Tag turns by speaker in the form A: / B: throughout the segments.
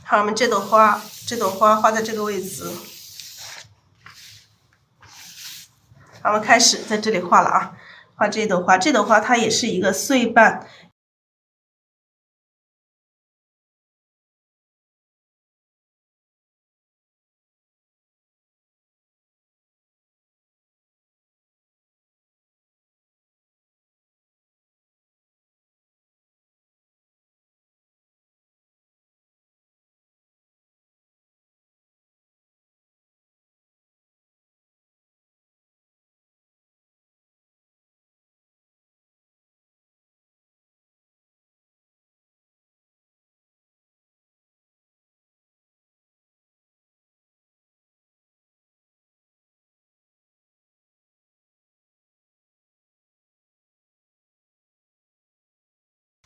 A: 好，我们这朵花画在这个位置。好，我们开始在这里画了啊，画这朵花。这朵花它也是一个穗瓣。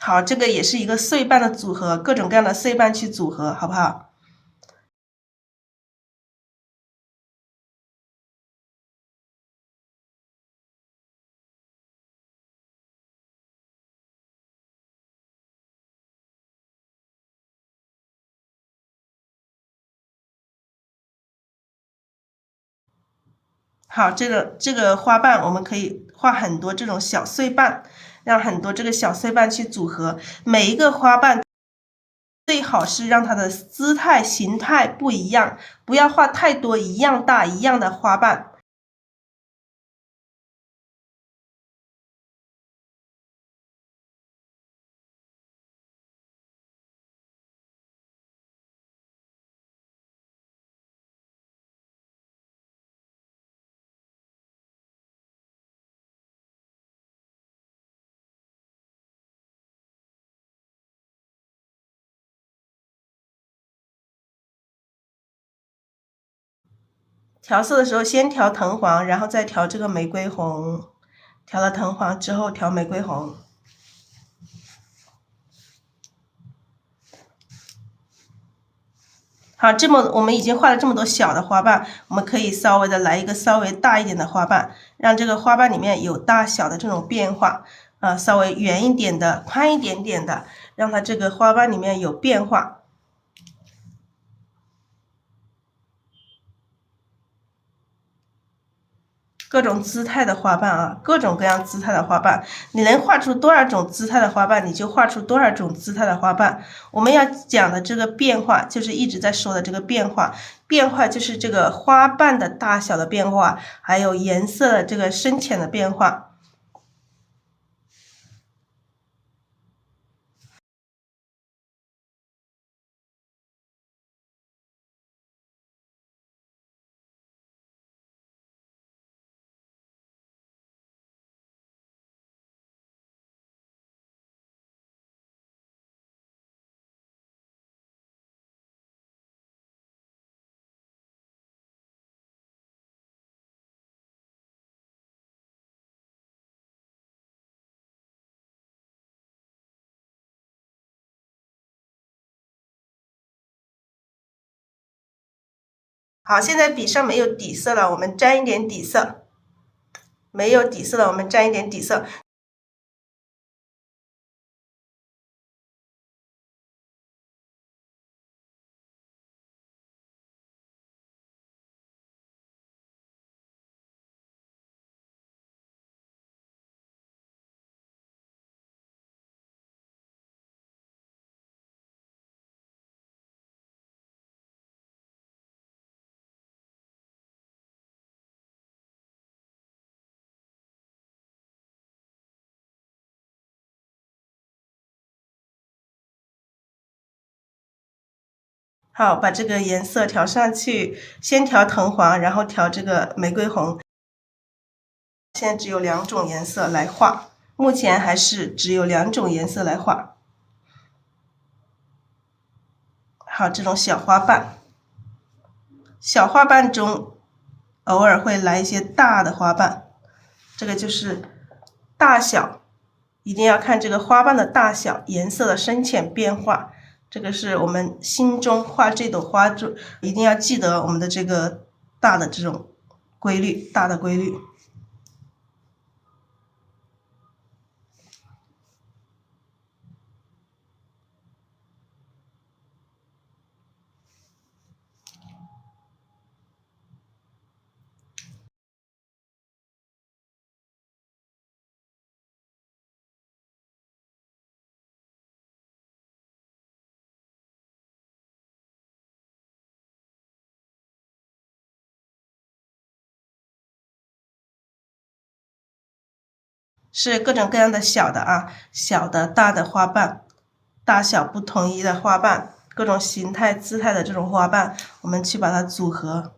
A: 好，这个也是一个穗瓣的组合，各种各样的穗瓣去组合，好不好？好，这个花瓣我们可以画很多这种小穗瓣，让很多这个小穗瓣去组合。每一个花瓣最好是让它的姿态、形态不一样，不要画太多一样大一样的花瓣。调色的时候先调藤黄，然后再调这个玫瑰红。调了藤黄之后调玫瑰红。好，我们已经画了这么多小的花瓣，我们可以稍微的来一个稍微大一点的花瓣，让这个花瓣里面有大小的这种变化，稍微圆一点的、宽一点点的，让它这个花瓣里面有变化。各种姿态的花瓣啊，各种各样姿态的花瓣，你能画出多少种姿态的花瓣，你就画出多少种姿态的花瓣。我们要讲的这个变化，就是一直在说的这个变化。变化就是这个花瓣的大小的变化，还有颜色的这个深浅的变化。好，现在笔上没有底色了，我们沾一点底色。没有底色了，我们沾一点底色。好，把这个颜色调上去，先调藤黄，然后调这个玫瑰红。现在只有2种颜色来画，目前还是只有2种颜色来画。好，这种小花瓣，小花瓣中偶尔会来一些大的花瓣，这个就是大小，一定要看这个花瓣的大小、颜色的深浅变化。这个是我们心中画这朵花就一定要记得我们的这个大的这种规律，大的规律。是各种各样的小的啊，小的、大的花瓣，大小不统一的花瓣，各种形态、姿态的这种花瓣，我们去把它组合。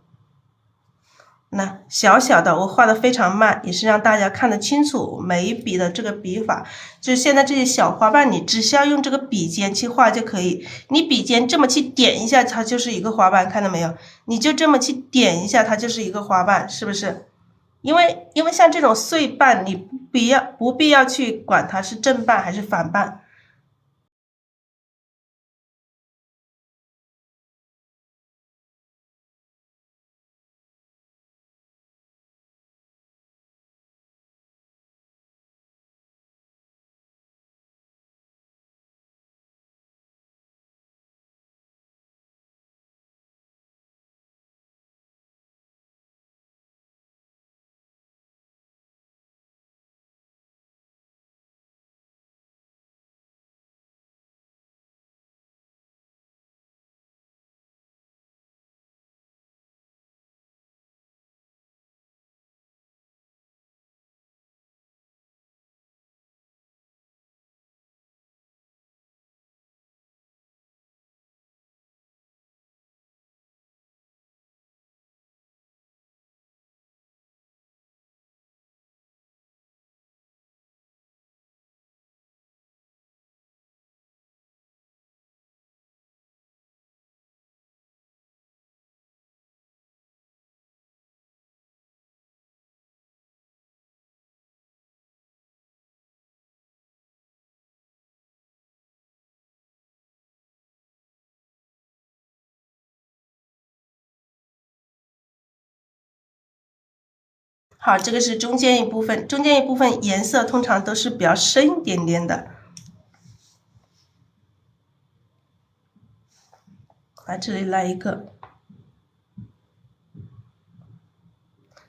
A: 那小小的我画的非常慢，也是让大家看得清楚每一笔的这个笔法。就是现在这些小花瓣，你只需要用这个笔尖去画就可以。你笔尖这么去点一下，它就是一个花瓣，看到没有？你就这么去点一下，它就是一个花瓣，是不是？因为像这种碎瓣，你不必要去管它是正瓣还是反瓣。好，这个是中间一部分，中间一部分颜色通常都是比较深一点点的。来这里来一个，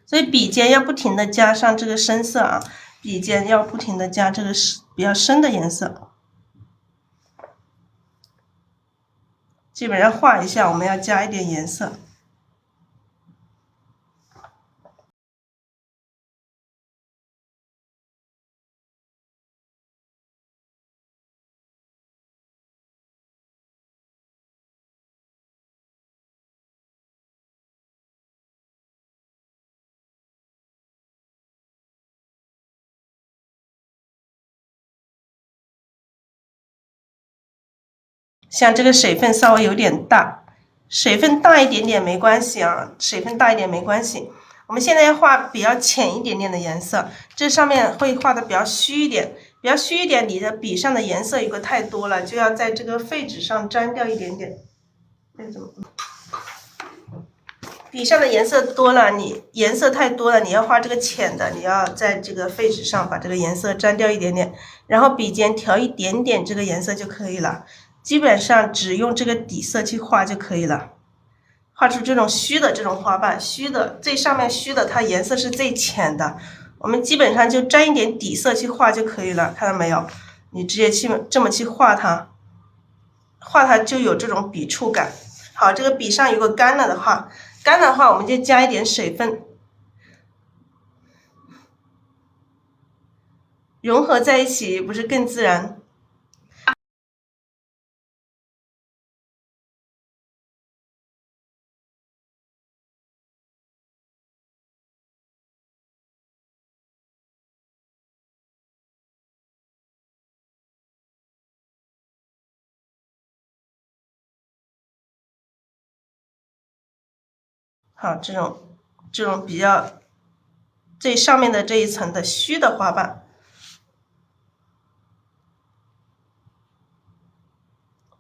A: 所以笔尖要不停的加上这个深色啊，笔尖要不停的加这个比较深的颜色。基本上画一下，我们要加一点颜色。像这个水分稍微有点大，水分大一点点没关系啊，水分大一点没关系。我们现在要画比较浅一点点的颜色，这上面会画的比较虚一点，比较虚一点，你的笔上的颜色如果太多了，就要在这个废纸上沾掉一点点。笔上的颜色多了，你颜色太多了，你要画这个浅的，你要在这个废纸上把这个颜色沾掉一点点，然后笔尖调一点点这个颜色就可以了。基本上只用这个底色去画就可以了。画出这种虚的这种花瓣，虚的最上面虚的，它颜色是最浅的，我们基本上就沾一点底色去画就可以了，看到没有？你直接这么去画它，画它就有这种笔触感。好，这个笔上如果干了的话，我们就加一点水分，融合在一起不是更自然？好，这种比较最上面的这一层的虚的花瓣，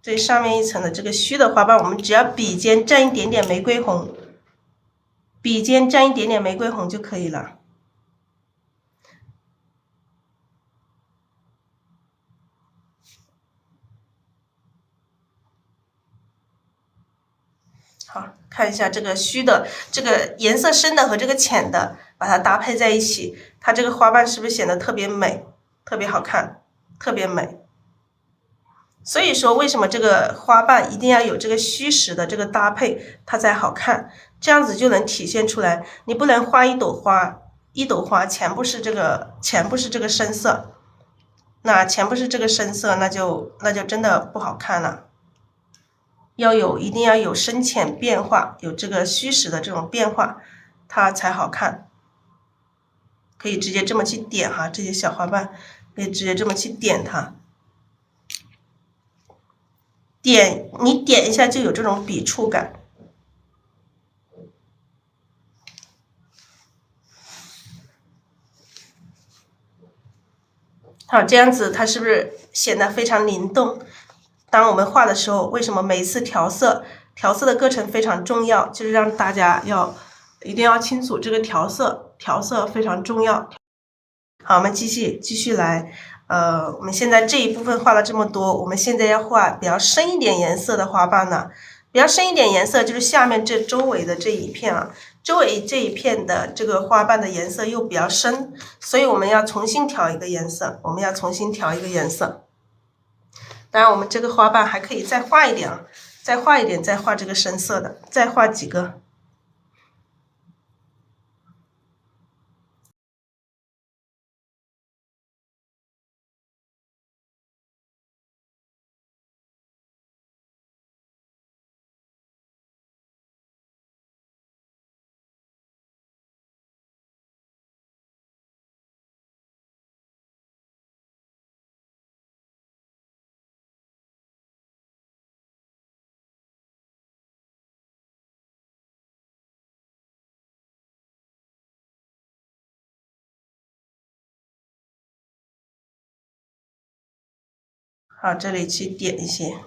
A: 最上面一层的这个虚的花瓣，我们只要笔尖蘸一点点玫瑰红，笔尖蘸一点点玫瑰红就可以了。好，看一下这个虚的，这个颜色深的和这个浅的，把它搭配在一起，它这个花瓣是不是显得特别美，特别好看，特别美？所以说，为什么这个花瓣一定要有这个虚实的这个搭配，它才好看，这样子就能体现出来。你不能画一朵花，一朵花全部是这个深色，那全部是这个深色，那就真的不好看了。一定要有深浅变化，有这个虚实的这种变化，它才好看。可以直接这么去点哈，这些小花瓣可以直接这么去点它，你点一下就有这种笔触感。好，这样子它是不是显得非常灵动？当我们画的时候，为什么每一次调色的过程非常重要？就是让大家一定要清楚这个调色非常重要。好，我们继续来，我们现在这一部分画了这么多，我们现在要画比较深一点颜色的花瓣呢。比较深一点颜色就是下面这周围的这一片啊，周围这一片的这个花瓣的颜色又比较深，所以我们要重新调一个颜色，当然，我们这个花瓣还可以再画一点啊，再画这个深色的，再画几个。好，这里去点一些。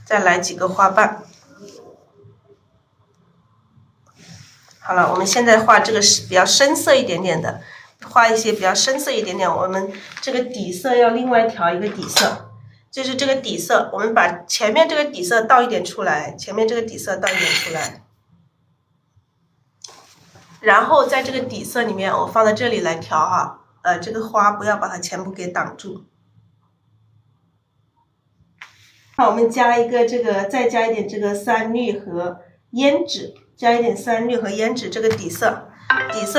A: 再来几个花瓣。好了，我们现在画这个是比较深色一点点的，画一些比较深色一点点。我们这个底色要另外调一个底色，就是这个底色，我们把前面这个底色倒一点出来，然后在这个底色里面，我放在这里来调哈，这个花不要把它全部给挡住。好，我们加一个再加一点这个三氯和胭脂。加一点三氯和胭脂，这个底色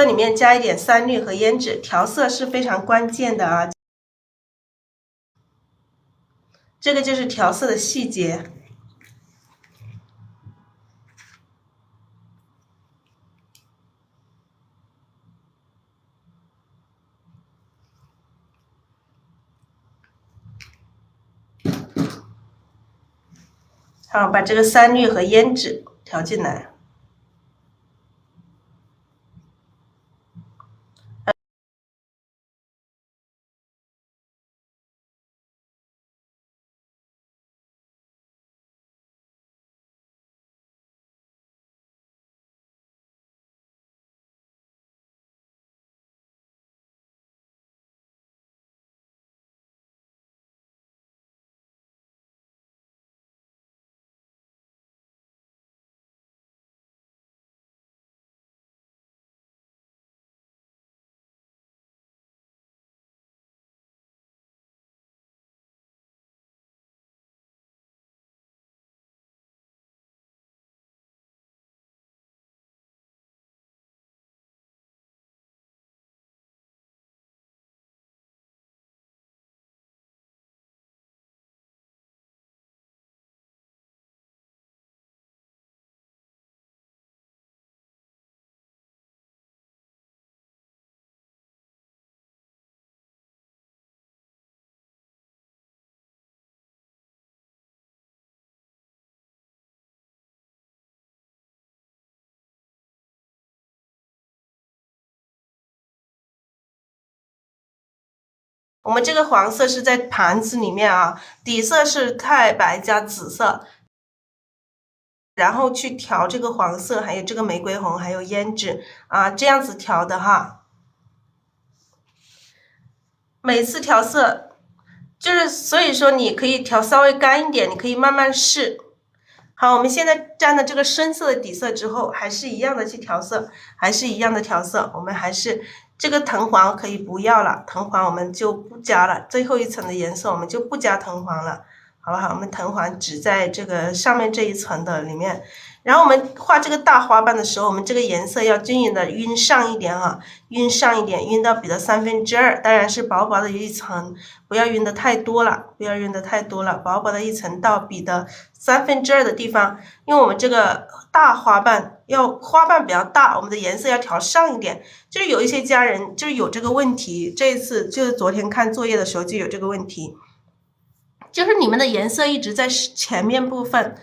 A: 里面加一点三氯和胭脂，调色是非常关键的啊。这个就是调色的细节。好，把这个三氯和胭脂调进来。我们这个黄色是在盘子里面啊，底色是太白加紫色，然后去调这个黄色，还有这个玫瑰红，还有胭脂啊，这样子调的哈。每次调色所以说你可以调稍微干一点，你可以慢慢试。好，我们现在沾了这个深色的底色之后，还是一样的去调色，我们还是这个藤黄可以不要了，藤黄我们就不加了，最后一层的颜色我们就不加藤黄了。好不好？我们藤环只在这个上面这一层的里面。然后我们画这个大花瓣的时候，我们这个颜色要均匀的晕上一点啊，晕上一点，晕到笔的2/3，当然是薄薄的一层，不要晕的太多了，不要晕的太多了，薄薄的一层到笔的2/3的地方。因为我们这个大花瓣花瓣比较大，我们的颜色要调上一点。就是有一些家人就是有这个问题，这一次就是昨天看作业的时候就有这个问题，就是你们的颜色一直在前面部分。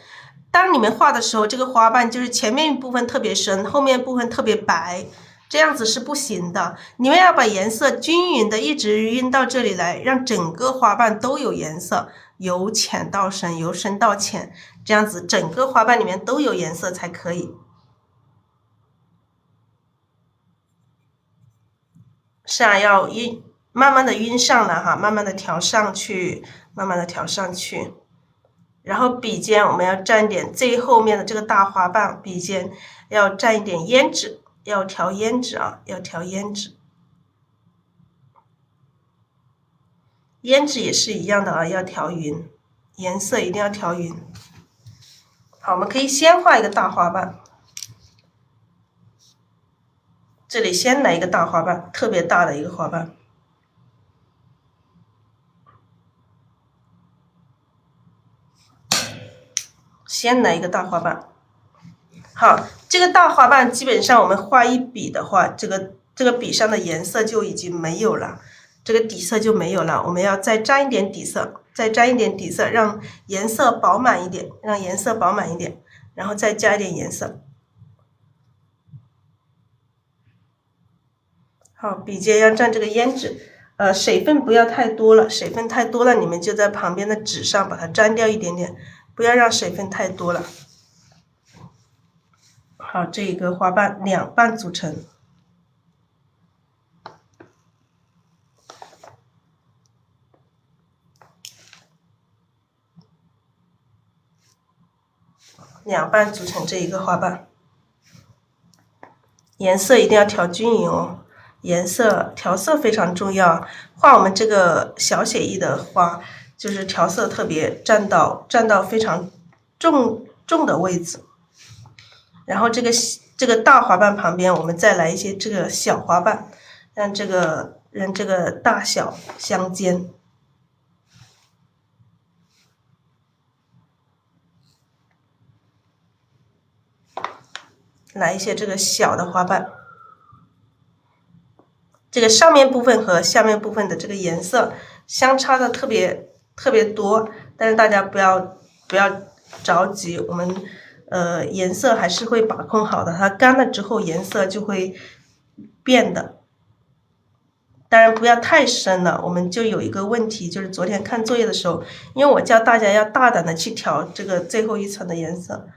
A: 当你们画的时候，这个花瓣就是前面部分特别深，后面部分特别白，这样子是不行的。你们要把颜色均匀的一直晕到这里来，让整个花瓣都有颜色，由浅到深，由深到浅，这样子整个花瓣里面都有颜色才可以。是啊，要慢慢的晕上来哈，慢慢的调上去，慢慢的调上去。然后笔尖我们要蘸点最后面的这个大花瓣，笔尖要蘸一点胭脂，要调胭脂啊，要调胭脂。胭脂也是一样的啊，要调匀，颜色一定要调匀。好，我们可以先画一个大花瓣，这里先来一个大花瓣，特别大的一个花瓣。先来一个大花瓣。好，这个大花瓣基本上我们画一笔的话，这个笔上的颜色就已经没有了，这个底色就没有了。我们要再沾一点底色，再沾一点底色，让颜色饱满一点，让颜色饱满一点，然后再加一点颜色。好，笔尖要蘸这个胭脂，水分不要太多了，水分太多了，你们就在旁边的纸上把它沾掉一点点，不要让水分太多了。好，这一个花瓣2瓣组成，这一个花瓣，颜色一定要调均匀哦，颜色调色非常重要。画我们这个小写意的花，就是调色特别占到非常重的位置。然后这个大花瓣旁边，我们再来一些这个小花瓣，让这个大小相间。来一些这个小的花瓣，这个上面部分和下面部分的这个颜色相差的特别多，但是大家不要着急，我们颜色还是会把控好的，它干了之后颜色就会变的。当然不要太深了，我们就有一个问题，就是昨天看作业的时候，因为我教大家要大胆的去调这个最后一层的颜色。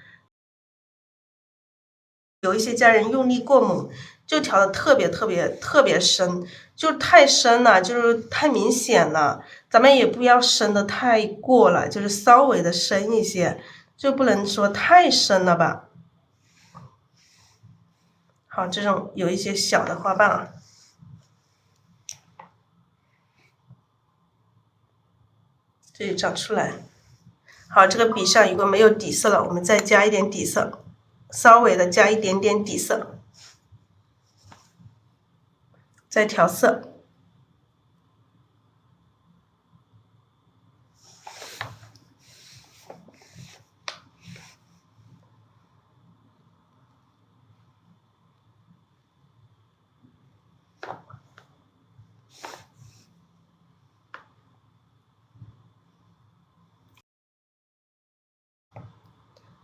A: 有一些家人用力过猛，就调的特别深，就太深了，就是太明显了。咱们也不要深的太过了，就是稍微的深一些，就不能说太深了吧。好，这种有一些小的花瓣啊，这里长出来。好，这个笔上如果没有底色了，我们再加一点底色。稍微的加一点点底色，再调色。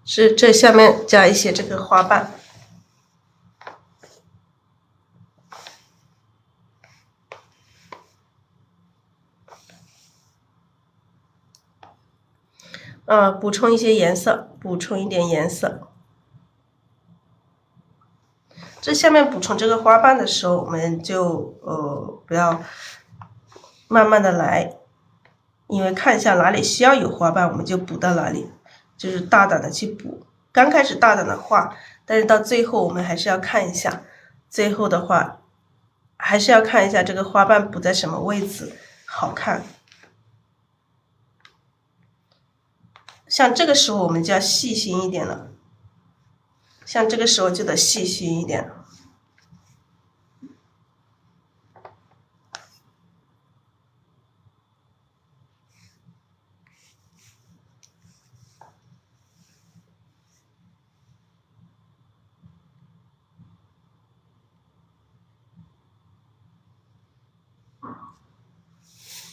A: 是这下面加一些这个花瓣。补充一些颜色，补充一点颜色。这下面补充这个花瓣的时候，我们就不要慢慢的来，因为看一下哪里需要有花瓣，我们就补到哪里，就是大胆的去补。刚开始大胆的画，但是到最后我们还是要看一下，最后的话还是要看一下这个花瓣补在什么位置好看。像这个时候我们就要细心一点了，像这个时候就得细心一点。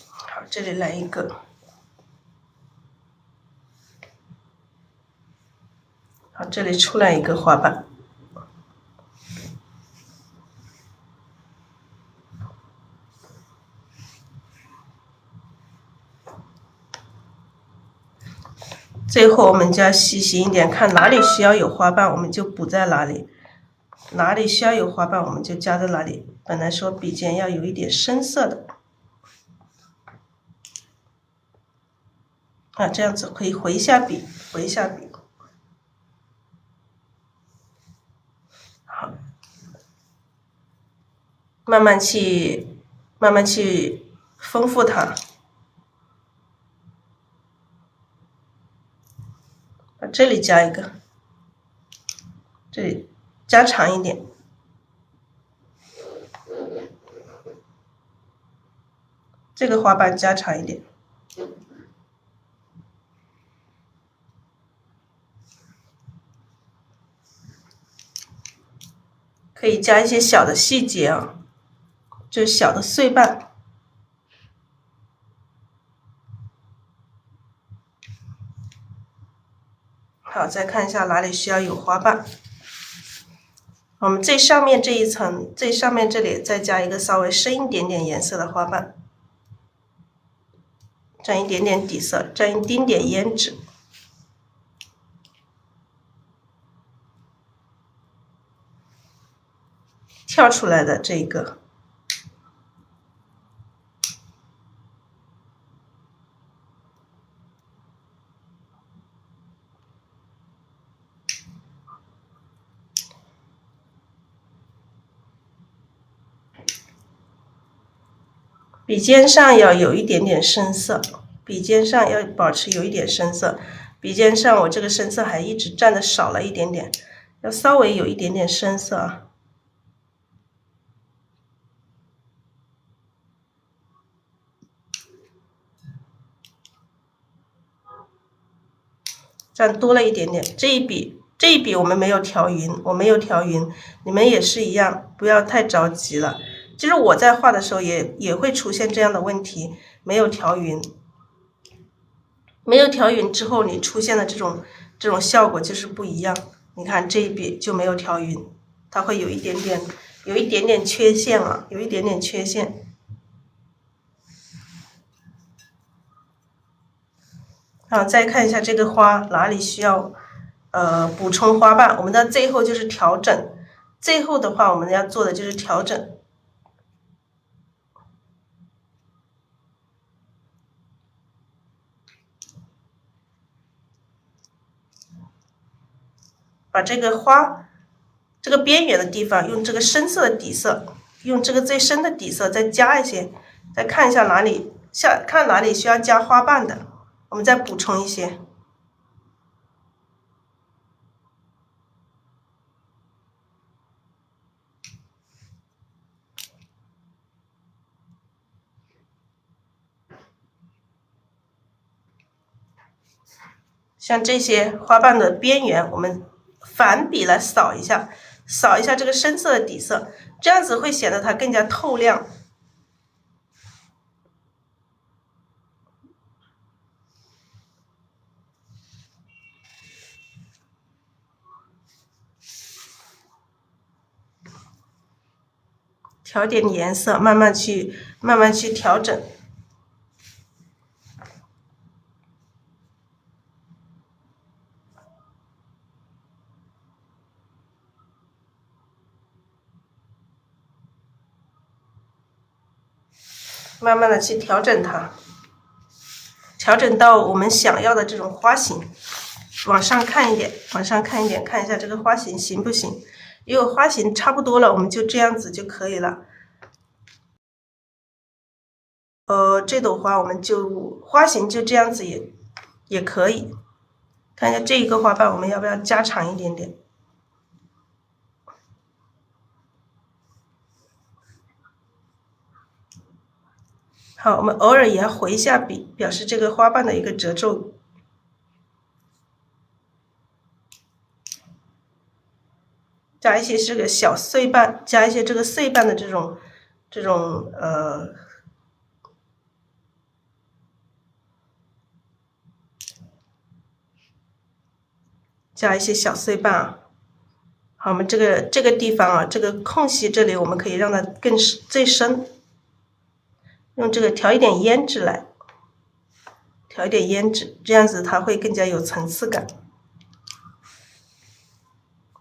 A: 好，这里来一个。好，这里出来一个花瓣。最后我们就要细心一点，看哪里需要有花瓣，我们就补在哪里；哪里需要有花瓣，我们就加在哪里。本来说笔尖要有一点深色的，啊，这样子可以回一下笔，回一下笔。好，慢慢去丰富它。把这里加一个，这里加长一点，这个花瓣加长一点，可以加一些小的细节啊，就是小的碎瓣。好，再看一下哪里需要有花瓣。我们最上面这一层，最上面这里再加一个稍微深一点点颜色的花瓣，沾一点点底色，沾一丁点胭脂。跳出来的这个，笔尖上要有一点点深色，笔尖上要保持有一点深色。笔尖上我这个深色还一直占的少了一点点，要稍微有一点点深色啊。占多了一点点，这一笔我们没有调匀，我没有调匀，你们也是一样，不要太着急了。其实我在画的时候也会出现这样的问题，没有调匀，没有调匀之后，你出现的这种效果就是不一样。你看这一笔就没有调匀，它会有一点点缺陷啊，有一点点缺陷。好，再看一下这个花哪里需要补充花瓣，我们的最后就是调整。最后的话，我们要做的就是调整。把这个花这个边缘的地方用这个深色的底色，用这个最深的底色再加一些，再看一下哪里看哪里需要加花瓣的，我们再补充一些。像这些花瓣的边缘，我们反笔来扫一下，扫一下这个深色的底色，这样子会显得它更加透亮。调点颜色，慢慢去调整。慢慢的去调整它，调整到我们想要的这种花型。往上看一点，往上看一点，看一下这个花型行不行？如果花型差不多了，我们就这样子就可以了。这朵花我们就花型就这样子也可以。看一下这一个花瓣，我们要不要加长一点点？好，我们偶尔也要回一下笔，表示这个花瓣的一个褶皱。加一些这个小碎瓣，加一些这个碎瓣的这种加一些小碎瓣啊。好，我们这个地方啊，这个空隙这里我们可以让它更最深，用这个调一点胭脂来，调一点胭脂，这样子它会更加有层次感。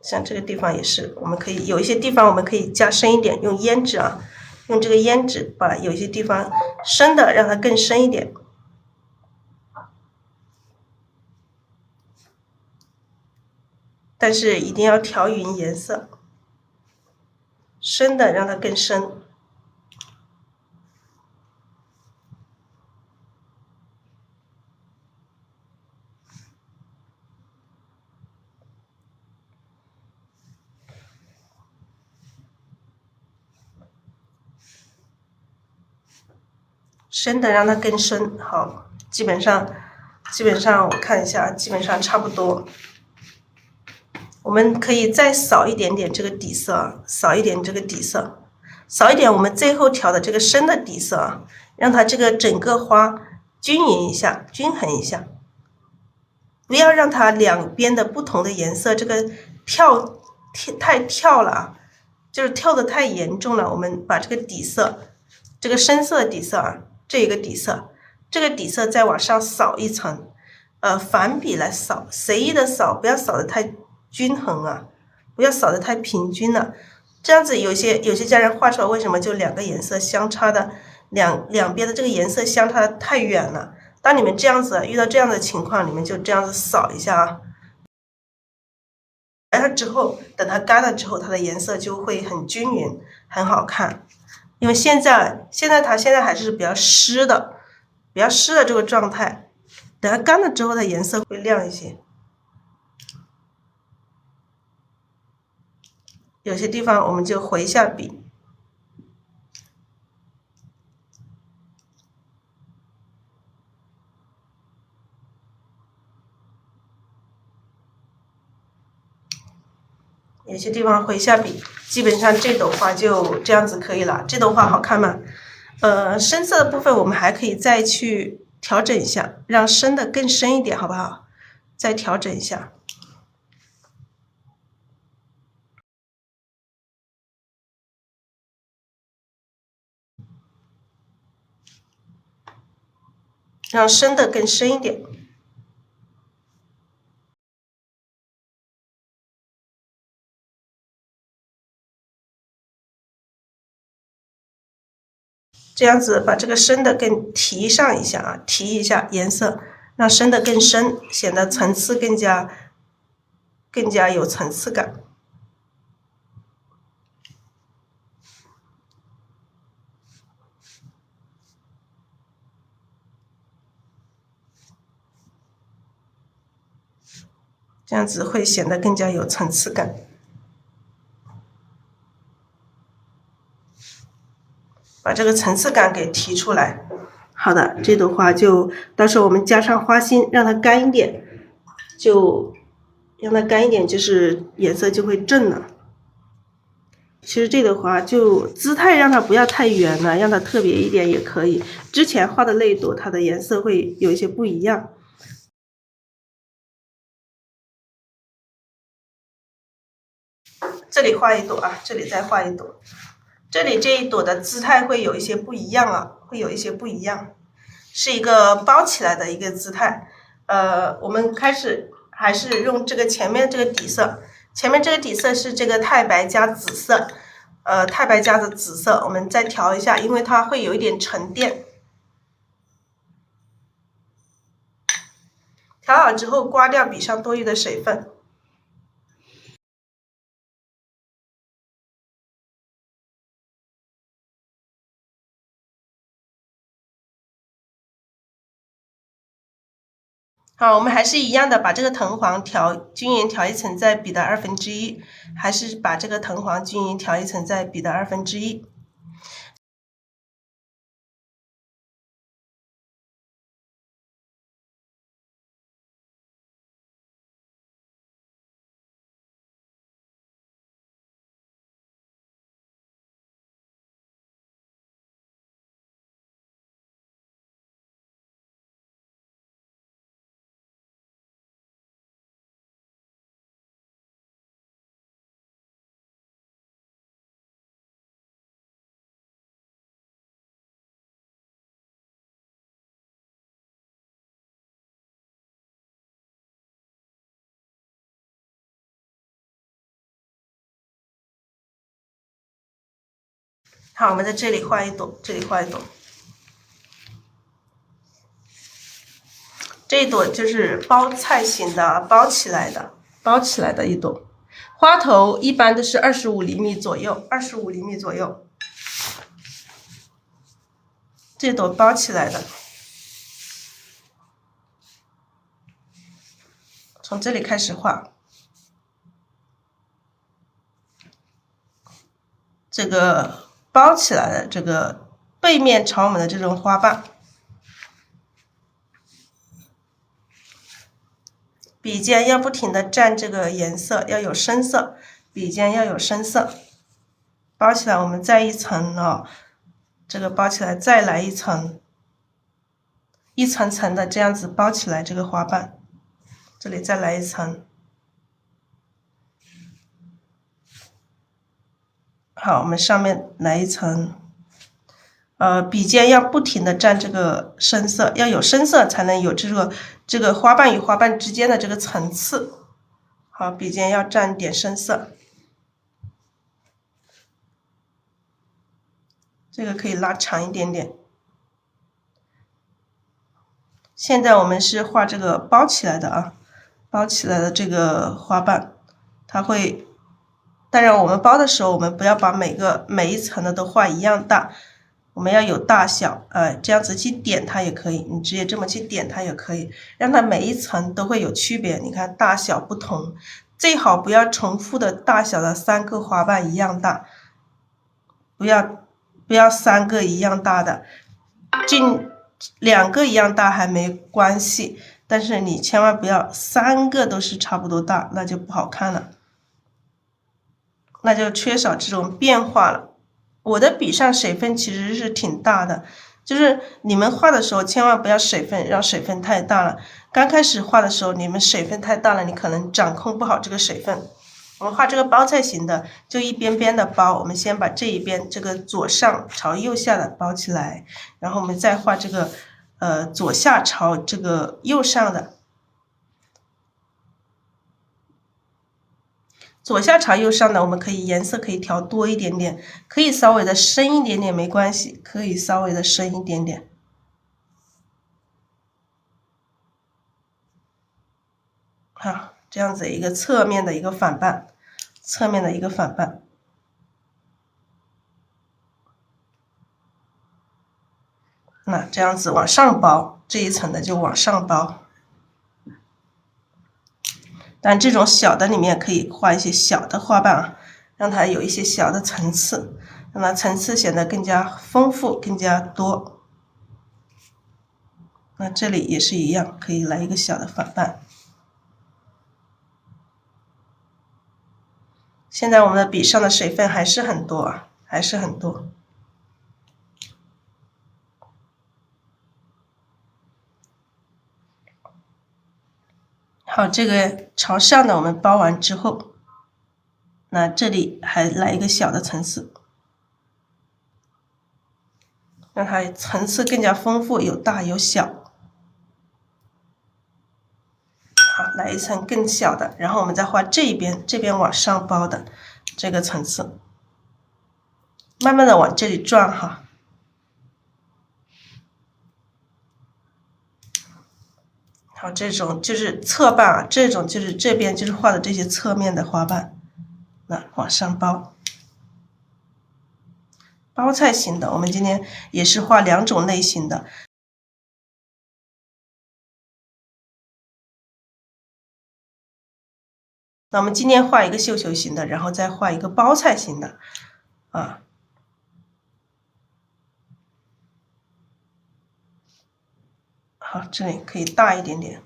A: 像这个地方也是，我们可以有一些地方我们可以加深一点，用胭脂啊，用这个胭脂把有些地方深的让它更深一点。但是一定要调匀颜色，深的让它更深。深的让它更深，好，基本上我看一下，基本上差不多。我们可以再扫一点点这个底色，扫一点这个底色，扫一点我们最后调的这个深的底色，让它这个整个花均匀一下，均衡一下，不要让它两边的不同的颜色这个太跳了啊，就是跳的太严重了。我们把这个底色，这个深色底色啊，这一个底色，这个底色再往上扫一层，反比来扫，随意的扫，不要扫的太均衡啊，不要扫的太平均了。这样子有些家人画出来，为什么就两个颜色相差的两边的这个颜色相差的太远了？当你们这样子遇到这样的情况，你们就这样子扫一下啊。完了之后，等它干了之后，它的颜色就会很均匀，很好看。因为现在它现在还是比较湿的这个状态，等它干了之后，它颜色会亮一些。有些地方我们就回一下笔。有些地方回一下笔，基本上这朵花就这样子可以了。这朵花好看吗？深色的部分我们还可以再去调整一下，让深的更深一点，好不好？再调整一下，让深的更深一点。这样子把这个深的更提上一下啊，提一下颜色，让深的更深，显得层次更加有层次感。这样子会显得更加有层次感。把这个层次感给提出来。好的，这朵花就到时候我们加上花心，让它干一点，就是颜色就会正了。其实这朵花就姿态让它不要太圆了，让它特别一点也可以。之前画的那一朵，它的颜色会有一些不一样。这里画一朵啊，这里再画一朵，这里这一朵的姿态会有一些不一样啊，会有一些不一样，是一个包起来的一个姿态。我们开始还是用这个前面这个底色，前面这个底色是这个太白加紫色，太白加的紫色，我们再调一下，因为它会有一点沉淀。调好之后，刮掉笔上多余的水分。好，我们还是一样的，把这个藤黄均匀调一层在笔的1/2，还是把这个藤黄均匀调一层在笔的1/2。好，我们在这里画一朵，这里画一朵。这一朵就是包菜型的，包起来的一朵。花头一般都是25厘米左右，25厘米左右。这朵包起来的，从这里开始画。这个包起来的这个背面朝我们的这种花瓣，笔尖要不停的蘸这个颜色，要有深色，笔尖要有深色。包起来，我们再一层哦，这个包起来再来一层，一层层的这样子包起来这个花瓣，这里再来一层。好，我们上面来一层，笔尖要不停的蘸这个深色，要有深色才能有这个花瓣与花瓣之间的这个层次。好，笔尖要蘸点深色，这个可以拉长一点点。现在我们是画这个包起来的啊，包起来的这个花瓣，它会。当然，我们包的时候，我们不要把每一层的都画一样大，我们要有大小，这样子去点它也可以，你直接这么去点它也可以，让它每一层都会有区别。你看大小不同，最好不要重复的大小的3个花瓣一样大，不要3个一样大的，近2个一样大还没关系，但是你千万不要3个都是差不多大，那就不好看了。那就缺少这种变化了。我的笔上水分其实是挺大的，就是你们画的时候千万不要让水分太大了。刚开始画的时候，你们水分太大了，你可能掌控不好这个水分。我们画这个包菜型的，就一边边的包。我们先把这一边这个左上朝右下的包起来，然后我们再画这个左下朝这个右上的。左下朝右上的，我们可以颜色可以调多一点点，可以稍微的深一点点没关系，可以稍微的深一点点。好，这样子一个侧面的一个反瓣，侧面的一个反瓣。那这样子往上包，这一层的就往上包。但这种小的里面可以画一些小的花瓣啊，让它有一些小的层次，让它层次显得更加丰富，更加多。那这里也是一样，可以来一个小的反瓣。现在我们的笔上的水分还是很多啊，还是很多。好，这个朝上的我们包完之后，那这里还来一个小的层次，让它层次更加丰富，有大有小。好，来一层更小的，然后我们再画这边往上包的这个层次，慢慢的往这里转哈。好，这种就是侧瓣啊，这种就是这边就是画的这些侧面的花瓣，那往上包。包菜型的，我们今天也是画2种类型的。那我们今天画一个绣球形的，然后再画一个包菜形的，啊。好，这里可以大一点点。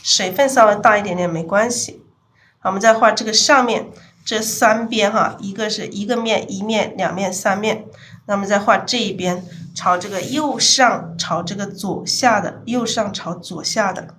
A: 水分稍微大一点点没关系。好，我们再画这个上面这3边哈，一个是一个面、一面、2面、3面。那么再画这一边，朝这个右上朝这个左下的，右上朝左下的。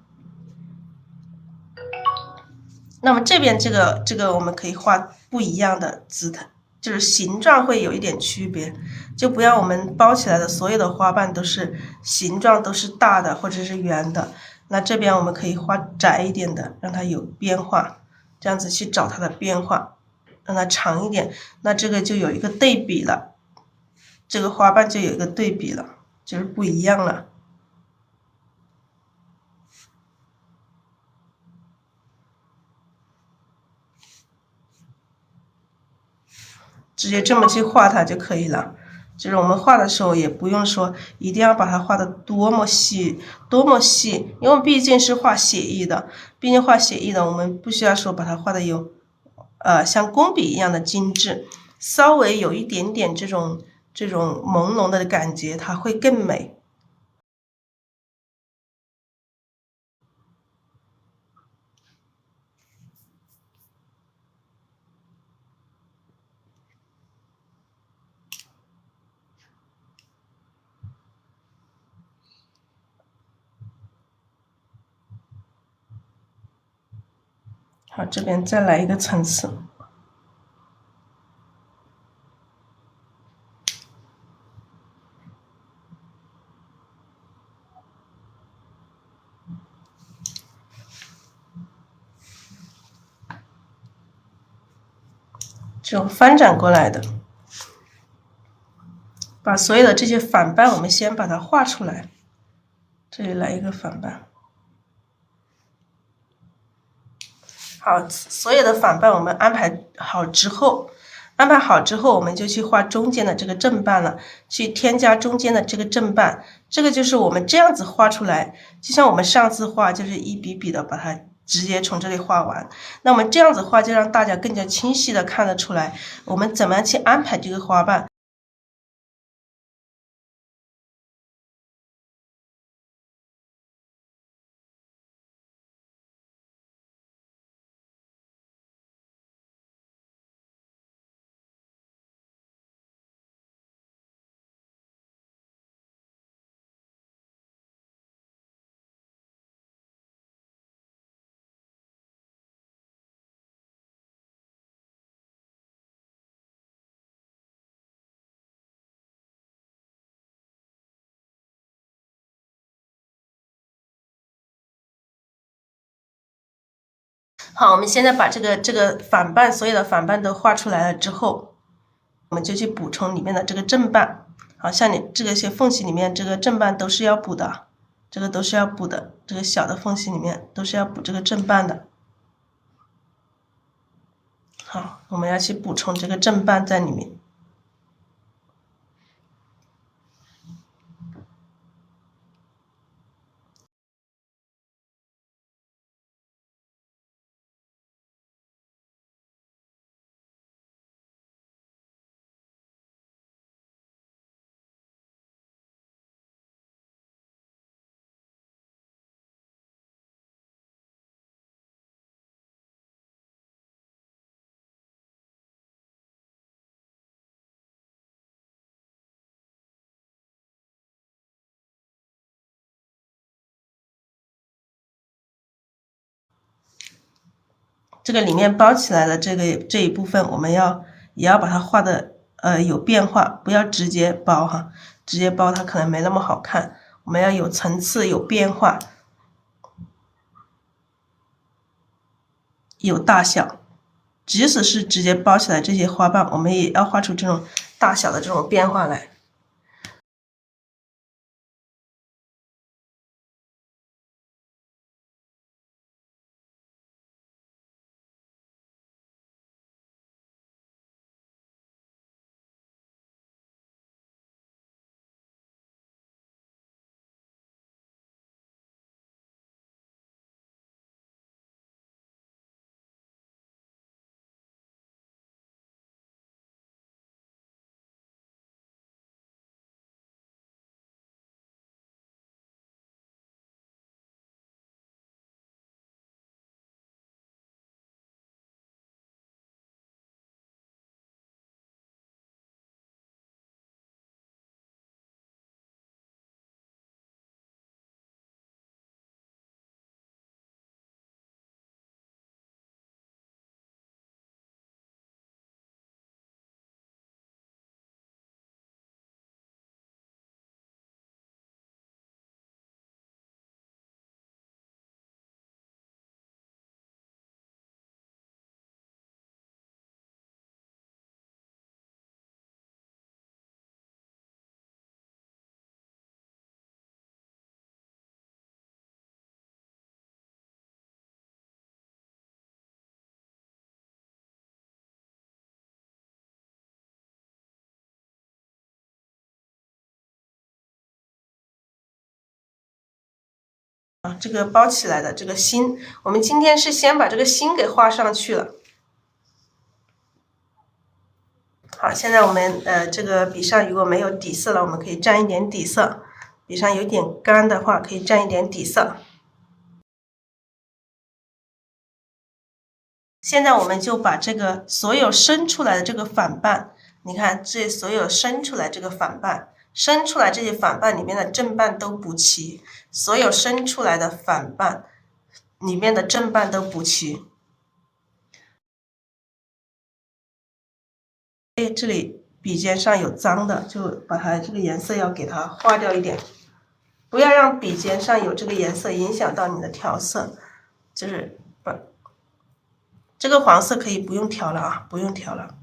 A: 那么这边这个我们可以画不一样的姿态，就是形状会有一点区别，就不要我们包起来的所有的花瓣都是形状都是大的或者是圆的。那这边我们可以画窄一点的，让它有变化，这样子去找它的变化，让它长一点，那这个就有一个对比了，这个花瓣就有一个对比了，就是不一样了。直接这么去画它就可以了。就是我们画的时候也不用说一定要把它画的多么细多么细，因为毕竟是画写意的，我们不需要说把它画的有像工笔一样的精致，稍微有一点点这种朦胧的感觉，它会更美。好，这边再来一个层次。这种翻转过来的，把所有的这些反瓣我们先把它画出来。这里来一个反瓣。好，所有的反瓣我们安排好之后，我们就去画中间的这个正瓣了，去添加中间的这个正瓣。这个就是我们这样子画出来，就像我们上次画，就是一笔笔的把它直接从这里画完。那我们这样子画，就让大家更加清晰的看得出来，我们怎么样去安排这个花瓣。好，我们现在把这个反瓣所有的反瓣都画出来了之后，我们就去补充里面的这个正瓣。好，像你这个些缝隙里面，这个正瓣都是要补的，这个都是要补的，这个小的缝隙里面都是要补这个正瓣的。好，我们要去补充这个正瓣在里面。这个里面包起来的这一部分，我们也要把它画的有变化，不要直接包哈，直接包它可能没那么好看。我们要有层次，有变化，有大小。即使是直接包起来这些花瓣，我们也要画出这种大小的这种变化来。这个包起来的这个心，我们今天是先把这个心给画上去了。好，现在我们这个笔上如果没有底色了，我们可以沾一点底色。笔上有点干的话，可以沾一点底色。现在我们就把这个所有伸出来的这个反瓣，你看这所有伸出来这个反瓣，伸出来这些反瓣里面的正瓣都补齐，所有伸出来的反瓣里面的正瓣都补齐。这里笔尖上有脏的，就把它这个颜色要给它画掉一点，不要让笔尖上有这个颜色影响到你的调色，就是把这个黄色可以不用调了啊，不用调了。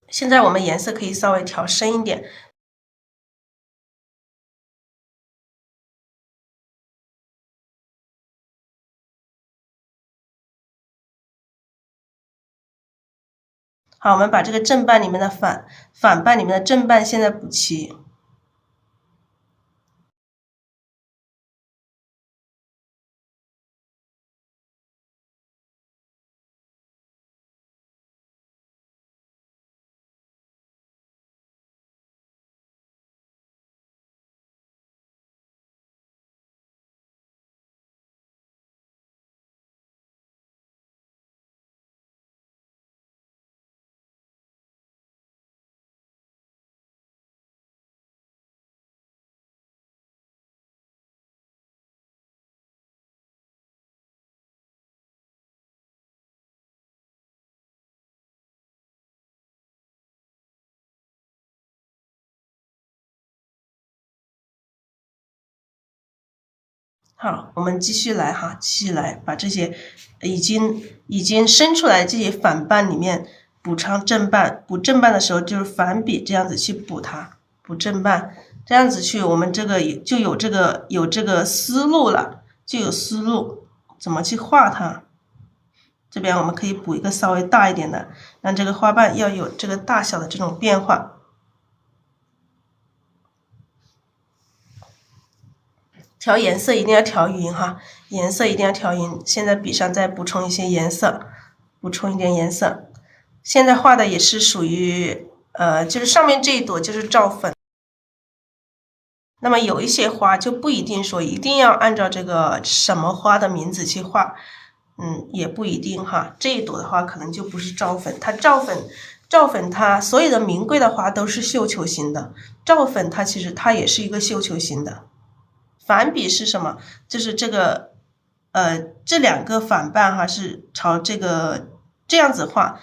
A: 现在我们颜色可以稍微调深一点。好，我们把这个正瓣里面的反瓣里面的正瓣现在补齐。好，我们继续来哈，继续来把这些已经伸出来的这些反瓣里面补上正瓣。补正瓣的时候就是反笔这样子去补它，补正瓣，这样子去，我们这个就有这个思路了，就有思路怎么去画它。这边我们可以补一个稍微大一点的，让这个花瓣要有这个大小的这种变化。调颜色一定要调匀哈，颜色一定要调匀。现在笔上再补充一些颜色，补充一点颜色。现在画的也是属于就是上面这一朵就是照粉。那么有一些花就不一定说一定要按照这个什么花的名字去画，也不一定哈。这一朵的话可能就不是照粉，它照粉它所有的名贵的花都是绣球形的，照粉它其实它也是一个绣球形的。反笔是什么？就是这个，这两个反瓣哈是朝这样子画。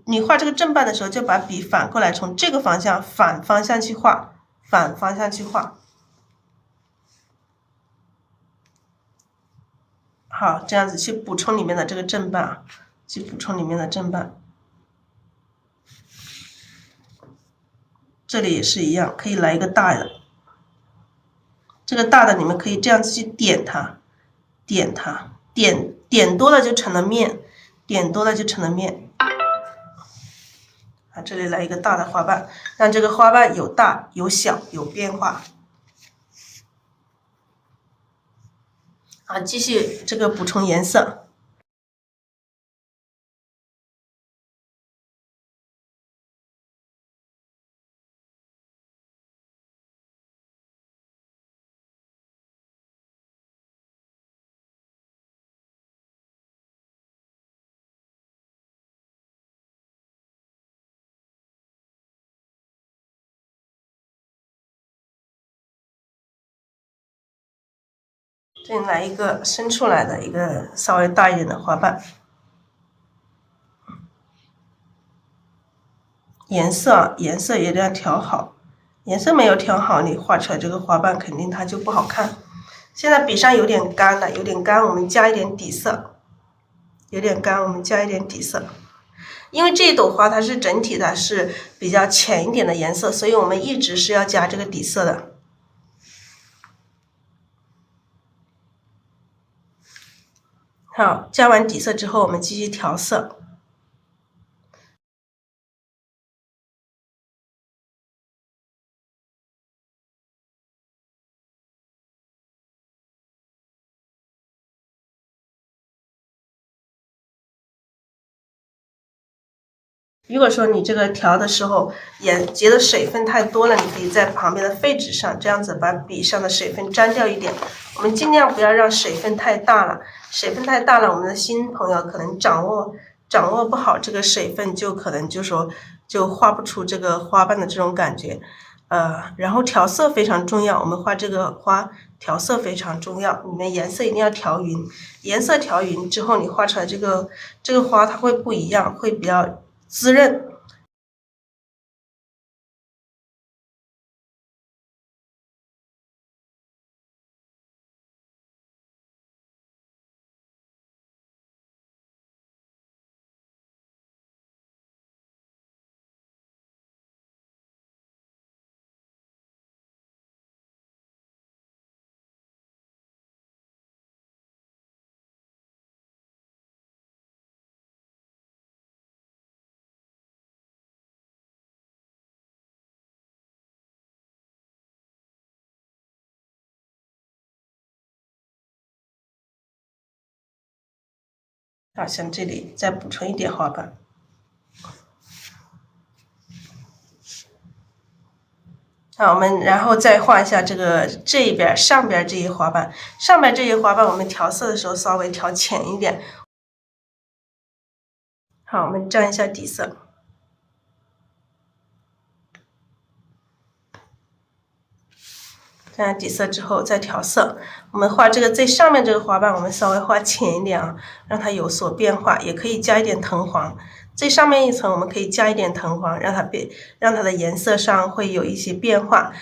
A: 你画这个正瓣的时候，就把笔反过来，从这个方向反方向去画，反方向去画。好，这样子去补充里面的这个正瓣啊，去补充里面的正瓣。这里也是一样，可以来一个大的。这个大的你们可以这样子去点它，点它，点多了就成了面，点多了就成了面。啊，这里来一个大的花瓣，让这个花瓣有大有小有变化。啊，继续这个补充颜色。这里来一个伸出来的一个稍微大一点的花瓣。颜色一定要调好，颜色没有调好，你画出来这个花瓣肯定它就不好看。现在笔上有点干了，有点干，我们加一点底色。有点干，我们加一点底色。因为这一朵花它是整体的是比较浅一点的颜色，所以我们一直是要加这个底色的。好，加完底色之后，我们继续调色。如果说你这个调的时候眼结的水分太多了，你可以在旁边的废纸上这样子把笔上的水分沾掉一点。我们尽量不要让水分太大了，水分太大了，我们的新朋友可能掌握不好这个水分，就可能就画不出这个花瓣的这种感觉。然后调色非常重要，我们画这个花调色非常重要，你们颜色一定要调匀，颜色调匀之后，你画出来这个花它会不一样，会比较滋润。好，像这里再补充一点花瓣。好，我们然后再画一下这一边上边这一花瓣，上边这一花瓣我们调色的时候稍微调浅一点。好，我们沾一下底色。沾上底色之后再调色，我们画这个最上面这个花瓣，我们稍微画浅一点啊，让它有所变化，也可以加一点藤黄。最上面一层我们可以加一点藤黄，让它的颜色上会有一些变化。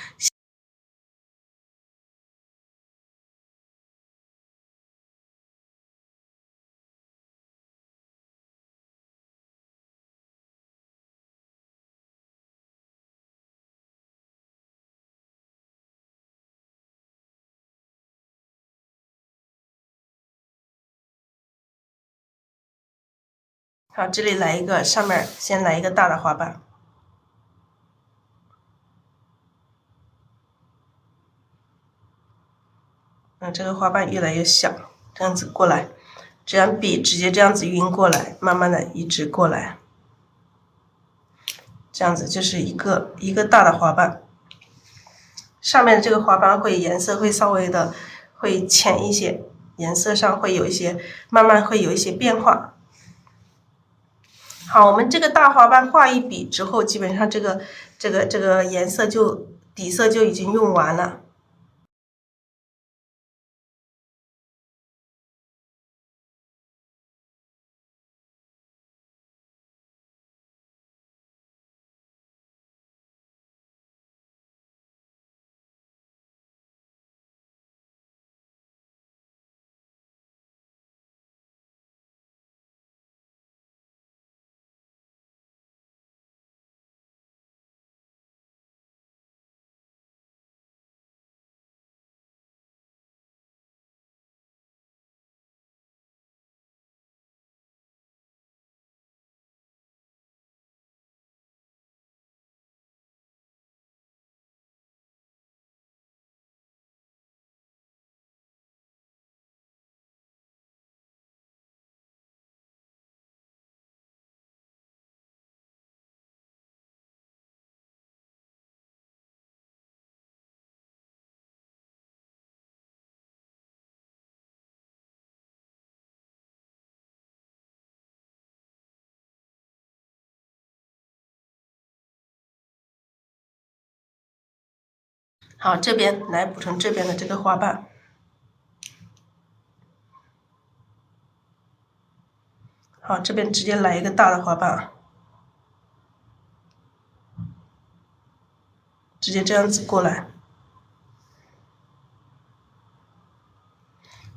A: 好，这里来一个，上面先来一个大的花瓣。这个花瓣越来越小，这样子过来，这样笔直接这样子晕过来，慢慢的一直过来，这样子就是一个大的花瓣。上面的这个花瓣颜色会稍微的会浅一些，颜色上会有一些慢慢会有一些变化。好，我们这个大花瓣画一笔之后，基本上这个颜色底色就已经用完了。好，这边来补充这边的这个花瓣。好，这边直接来一个大的花瓣，直接这样子过来。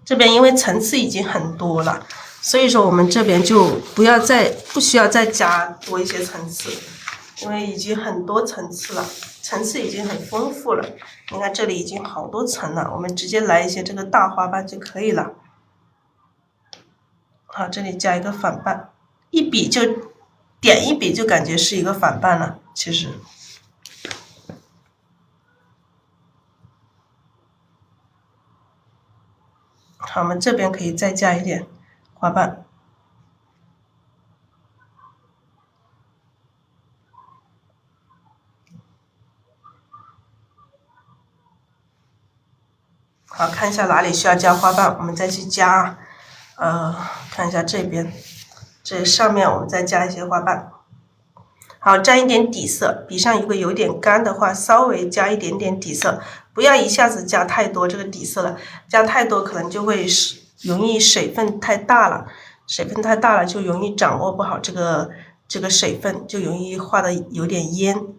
A: 这边因为层次已经很多了，所以说我们这边就不需要再加多一些层次，因为已经很多层次了，层次已经很丰富了。你看这里已经好多层了，我们直接来一些这个大花瓣就可以了。好，这里加一个反瓣，一笔就点一笔就感觉是一个反瓣了，其实。好，我们这边可以再加一点花瓣。好，看一下哪里需要加花瓣，我们再去加。看一下这边，这上面我们再加一些花瓣。好，沾一点底色，笔上如果有点干的话，稍微加一点点底色，不要一下子加太多这个底色了，加太多可能就会容易水分太大了，水分太大了就容易掌握不好这个水分，就容易画的有点烟。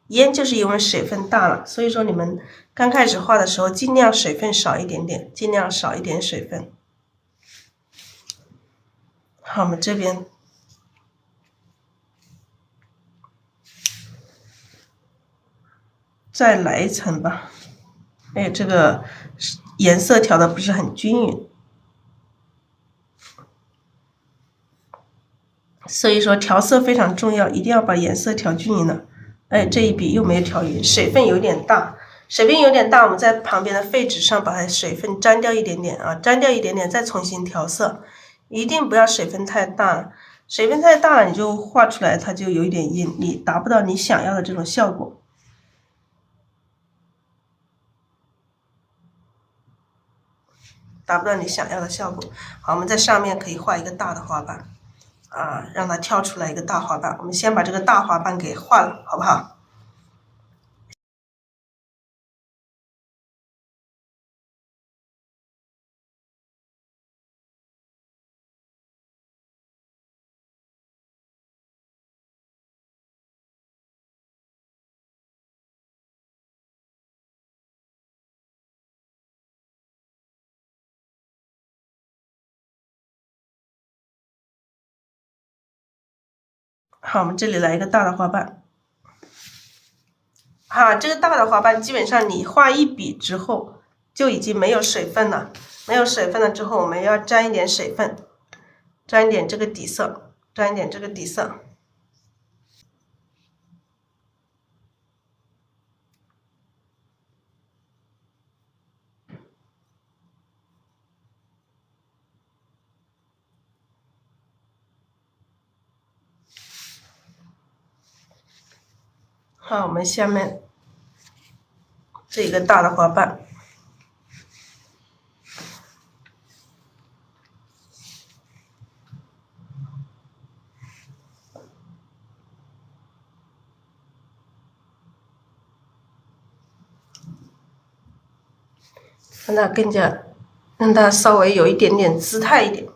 A: 烟就是因为水分大了，所以说你们刚开始画的时候尽量水分少一点点，尽量少一点水分。好，我们这边再来一层吧。哎，这个颜色调的不是很均匀，所以说调色非常重要，一定要把颜色调均匀了。哎，这一笔又没有调匀，水分有点大，水分有点大，我们在旁边的废纸上把它水分沾掉一点点啊，沾掉一点点，再重新调色，一定不要水分太大了，水分太大了你就画出来它就有一点阴，你达不到你想要的这种效果。达不到你想要的效果。好，我们在上面可以画一个大的花瓣，让它跳出来一个大花瓣。我们先把这个大花瓣给画了，好不好？好，我们这里来一个大的花瓣。好，这个大的花瓣基本上你画一笔之后就已经没有水分了，没有水分了之后，我们要沾一点水分，沾一点这个底色，沾一点这个底色。好，我们下面这一个大的花瓣。让它稍微有一点点姿态一点。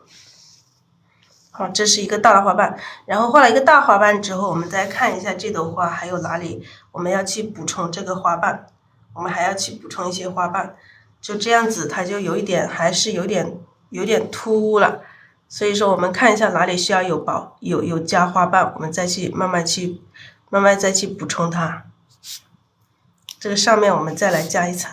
A: 好，这是一个大的花瓣，然后画了一个大花瓣之后，我们再看一下这朵花还有哪里我们要去补充这个花瓣，我们还要去补充一些花瓣，就这样子它就有一点还是有点突兀了，所以说我们看一下哪里需要有加花瓣，我们再去慢慢再去补充它。这个上面我们再来加一层。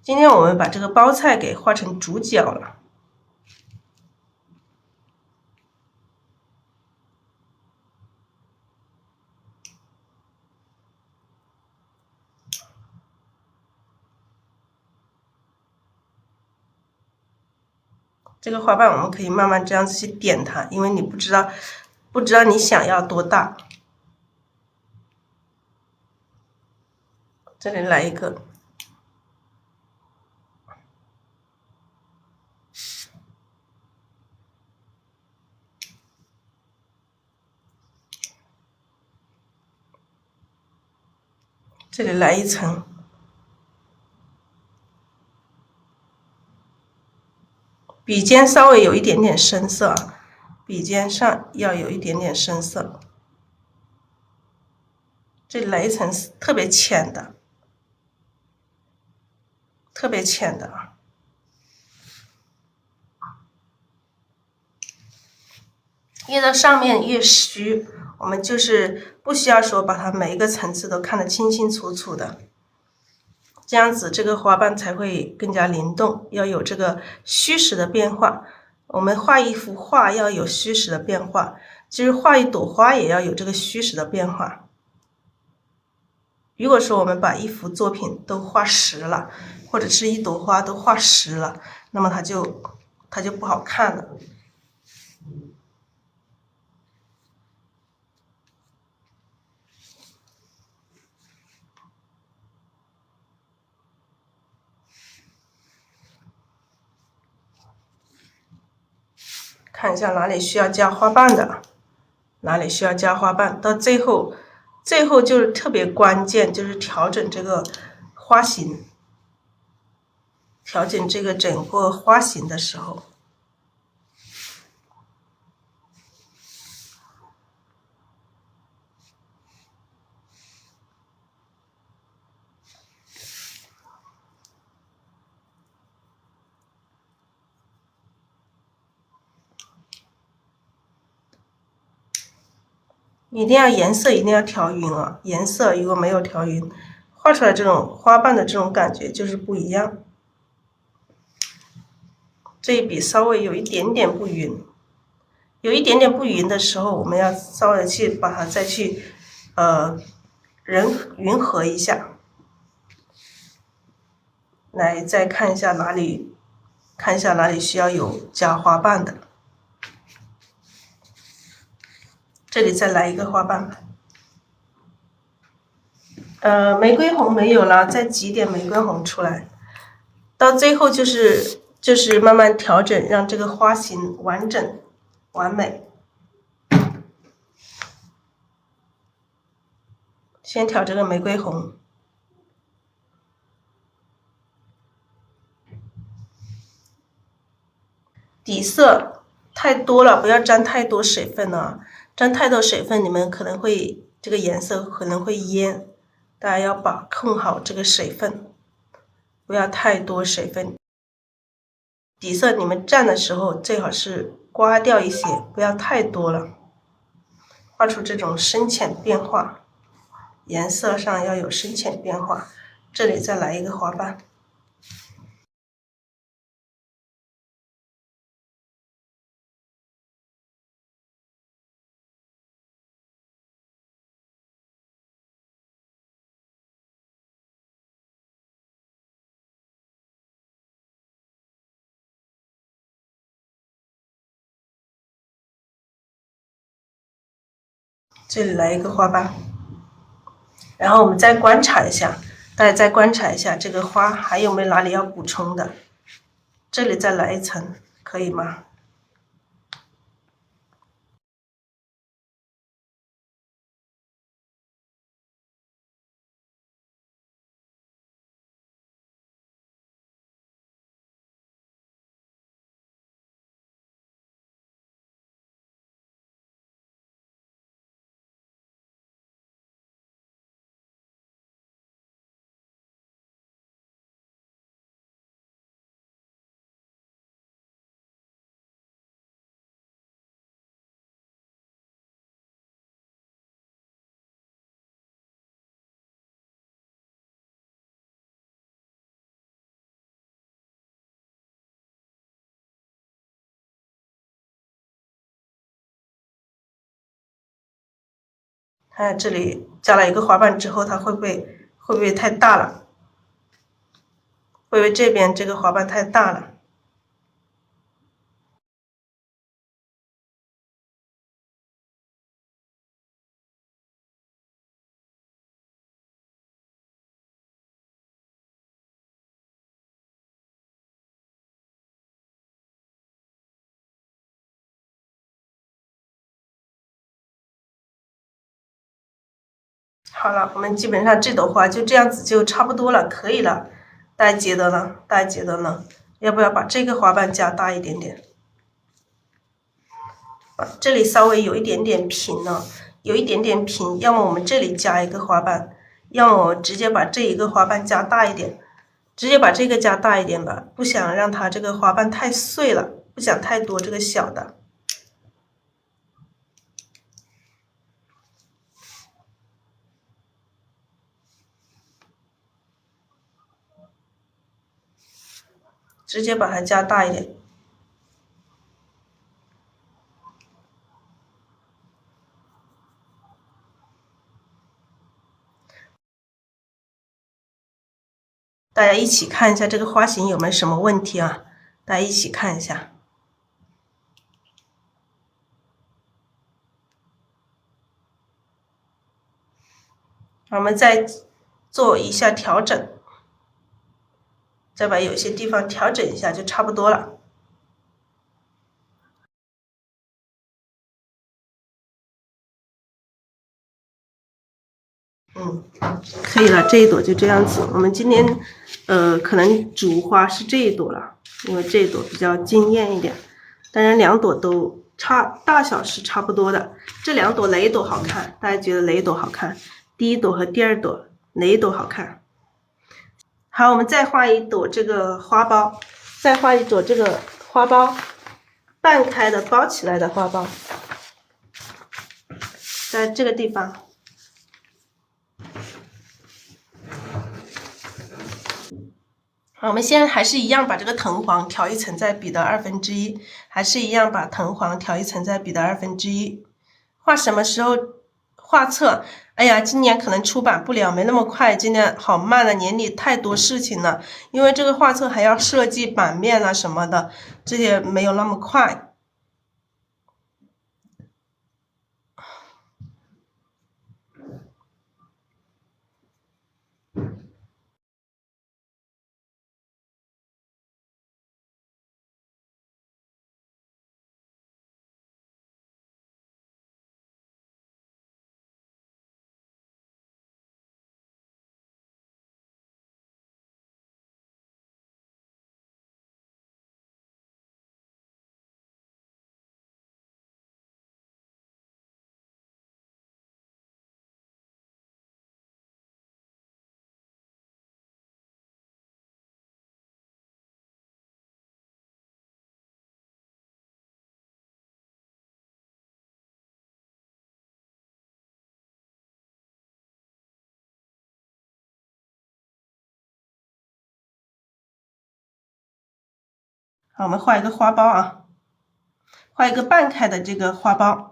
A: 今天我们把这个包菜给画成主角了。这个花瓣我们可以慢慢这样子去点它，因为你不知道你想要多大。这里来一个，这里来一层，笔尖稍微有一点点深色，笔尖上要有一点点深色。这里来一层特别浅的，特别浅的啊。越到上面越虚，我们就是不需要说把它每一个层次都看得清清楚楚的，这样子这个花瓣才会更加灵动，要有这个虚实的变化。我们画一幅画要有虚实的变化，其实画一朵花也要有这个虚实的变化。如果说我们把一幅作品都画实了，或者是一朵花都画实了，那么它就不好看了。看一下哪里需要加花瓣的，哪里需要加花瓣，到最后就是特别关键，就是调整这个花型，调整这个整个花型的时候，一定要颜色一定要调匀啊！颜色如果没有调匀，画出来这种花瓣的这种感觉就是不一样。这一笔稍微有一点点不匀，有一点点不匀的时候，我们要稍微去把它再去匀和一下。来再看一下哪里需要有加花瓣的。这里再来一个花瓣，玫瑰红没有了，再挤点玫瑰红出来。到最后就是慢慢调整，让这个花型完整完美。先调这个玫瑰红，底色太多了，不要沾太多水分了，沾太多水分，你们可能会这个颜色可能会淹，大家要把控好这个水分，不要太多水分。底色你们蘸的时候最好是刮掉一些，不要太多了，画出这种深浅变化，颜色上要有深浅变化。这里再来一个花瓣。这里来一个花瓣，然后我们再观察一下，大家再观察一下这个花还有没有哪里要补充的，这里再来一层，可以吗？看这里加了一个花瓣之后，它会不会太大了？会不会这边这个花瓣太大了？好了，我们基本上这朵花就这样子就差不多了，可以了。大家觉得呢？大家觉得呢？要不要把这个花瓣加大一点点？这里稍微有一点点平了，有一点点平，要么我们这里加一个花瓣，要么我直接把这一个花瓣加大一点，直接把这个加大一点吧，不想让它这个花瓣太碎了，不想太多这个小的。直接把它加大一点。大家一起看一下这个花型有没有什么问题啊？大家一起看一下。我们再做一下调整，再把有些地方调整一下就差不多了。可以了，这一朵就这样子。我们今天可能主花是这一朵了，因为这一朵比较惊艳一点。当然两朵都大小是差不多的。这两朵哪一朵好看？大家觉得哪一朵好看？第一朵和第二朵哪一朵好看？好，我们再画一朵这个花苞，再画一朵这个花苞，半开的包起来的花苞，在这个地方。好，我们现在还是一样把这个藤黄调一层在笔的1/2，还是一样把藤黄调一层在笔的1/2。画什么时候画册？哎呀，今年可能出版不了，没那么快，今年好慢了，年底太多事情了，因为这个画册还要设计版面啊什么的，这些没有那么快。好，我们画一个花苞啊，画一个半开的这个花苞。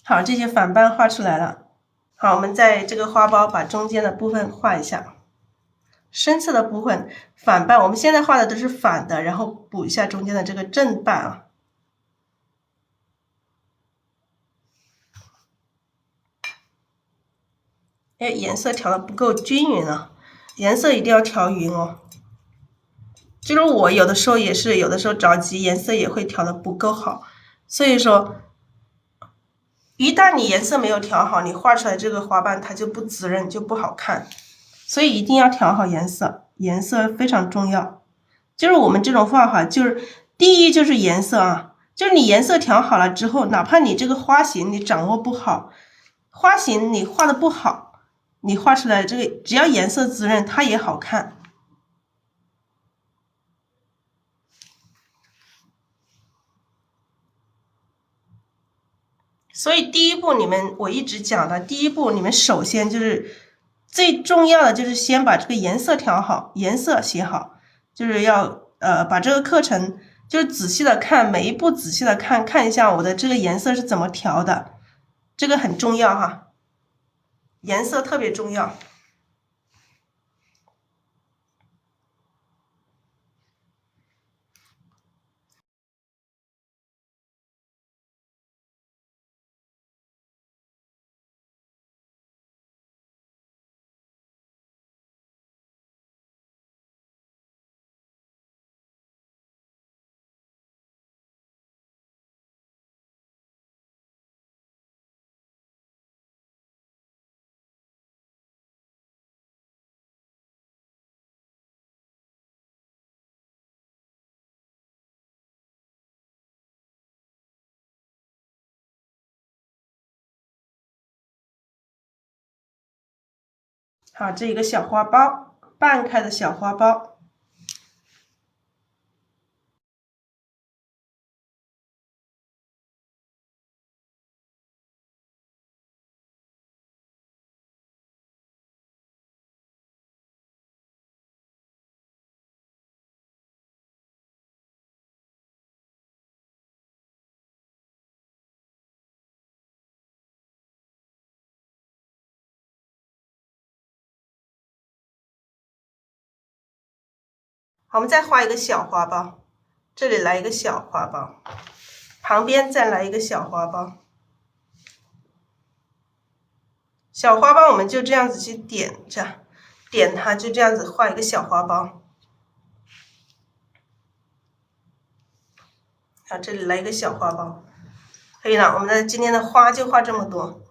A: 好，这些反瓣画出来了。好，我们在这个花苞把中间的部分画一下，深色的部分反瓣，我们现在画的都是反的，然后补一下中间的这个正瓣啊。哎，颜色调的不够均匀啊，颜色一定要调匀哦。就是我有的时候也是，有的时候着急，颜色也会调的不够好，所以说。一旦你颜色没有调好，你画出来这个花瓣它就不滋润，就不好看。所以一定要调好颜色，颜色非常重要。就是我们这种画法，就是第一就是颜色啊，就是你颜色调好了之后，哪怕你这个花型你掌握不好，花型你画的不好，你画出来这个只要颜色滋润，它也好看。所以第一步我一直讲的，第一步你们首先就是最重要的就是先把这个颜色调好，颜色写好，就是要把这个课程就是仔细的看，每一步仔细的看一下我的这个颜色是怎么调的，这个很重要哈，颜色特别重要。好，这一个小花苞，半开的小花苞。好，我们再画一个小花苞，这里来一个小花苞，旁边再来一个小花苞。小花苞我们就这样子去点着，点它就这样子画一个小花苞。好，这里来一个小花苞，可以了。我们的今天的花就画这么多。